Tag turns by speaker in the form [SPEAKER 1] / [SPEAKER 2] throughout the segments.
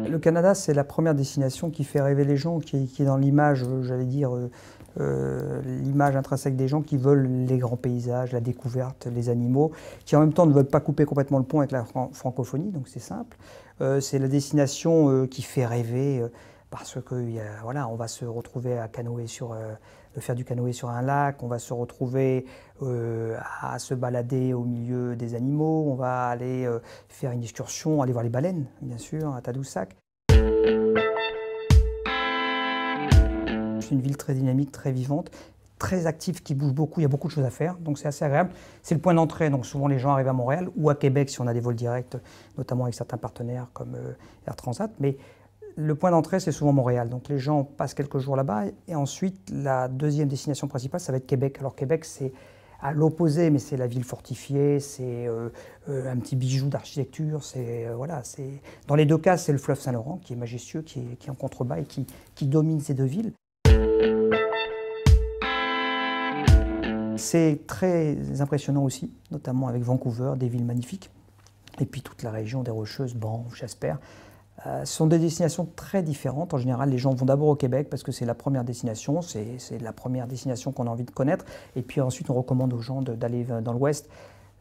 [SPEAKER 1] Le Canada, c'est la première destination qui fait rêver les gens, qui est dans l'image, j'allais dire, l'image intrinsèque des gens qui veulent les grands paysages, la découverte, les animaux, qui en même temps ne veulent pas couper complètement le pont avec la francophonie, donc c'est simple. C'est la destination qui fait rêver parce que voilà, on va se retrouver à canoë faire du canoë sur un lac, on va se retrouver à se balader au milieu des animaux, on va aller faire une excursion, aller voir les baleines, bien sûr, à Tadoussac. C'est une ville très dynamique, très vivante, très active, qui bouge beaucoup, il y a beaucoup de choses à faire, donc c'est assez agréable. C'est le point d'entrée, donc souvent les gens arrivent à Montréal ou à Québec si on a des vols directs, notamment avec certains partenaires comme Air Transat, mais le point d'entrée c'est souvent Montréal, donc les gens passent quelques jours là-bas et ensuite la deuxième destination principale ça va être Québec. Alors Québec c'est à l'opposé, mais c'est la ville fortifiée, c'est un petit bijou d'architecture, voilà, dans les deux cas c'est le fleuve Saint-Laurent qui est majestueux, qui est en contrebas et qui domine ces deux villes. C'est très impressionnant aussi, notamment avec Vancouver, des villes magnifiques, et puis toute la région des Rocheuses, Banff, Jasper. Ce sont des destinations très différentes. En général, les gens vont d'abord au Québec parce que c'est la première destination, c'est la première destination qu'on a envie de connaître, et puis ensuite on recommande aux gens d'aller dans l'Ouest.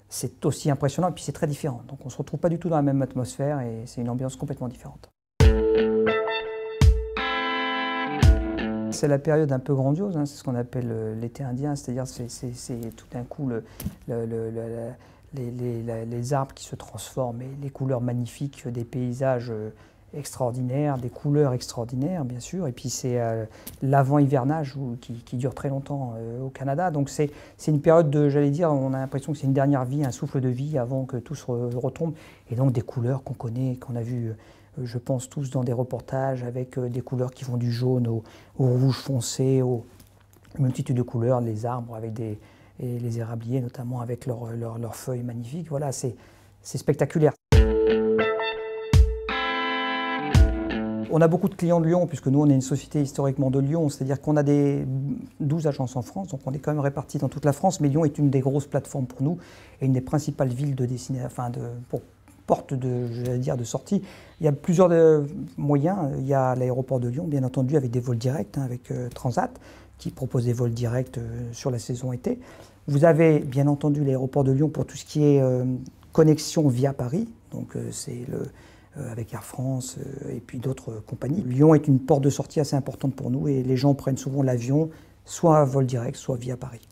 [SPEAKER 1] C'est aussi impressionnant, et puis c'est très différent. Donc on ne se retrouve pas du tout dans la même atmosphère, et c'est une ambiance complètement différente. C'est la période un peu grandiose, hein, c'est ce qu'on appelle l'été indien, c'est-à-dire c'est tout d'un coup les arbres qui se transforment, et les couleurs magnifiques, des paysages extraordinaires, des couleurs extraordinaires bien sûr, et puis c'est l'avant-hivernage qui dure très longtemps au Canada, donc c'est une période j'allais dire, on a l'impression que c'est une dernière vie, un souffle de vie avant que tout se retombe, et donc des couleurs qu'on connaît, qu'on a vues je pense tous dans des reportages avec des couleurs qui vont du jaune au rouge foncé, une multitude de couleurs, les arbres avec et les érabliers notamment avec leurs feuilles magnifiques. Voilà, c'est spectaculaire. On a beaucoup de clients de Lyon, puisque nous on est une société historiquement de Lyon, c'est-à-dire qu'on a 12 agences en France, donc on est quand même répartis dans toute la France, mais Lyon est une des grosses plateformes pour nous et une des principales villes de destination, porte de sortie. Il y a plusieurs moyens. Il y a l'aéroport de Lyon, bien entendu, avec des vols directs, hein, avec Transat, qui propose des vols directs sur la saison été. Vous avez, bien entendu, l'aéroport de Lyon pour tout ce qui est connexion via Paris, donc c'est avec Air France et puis d'autres compagnies. Lyon est une porte de sortie assez importante pour nous et les gens prennent souvent l'avion, soit à vol direct, soit via Paris.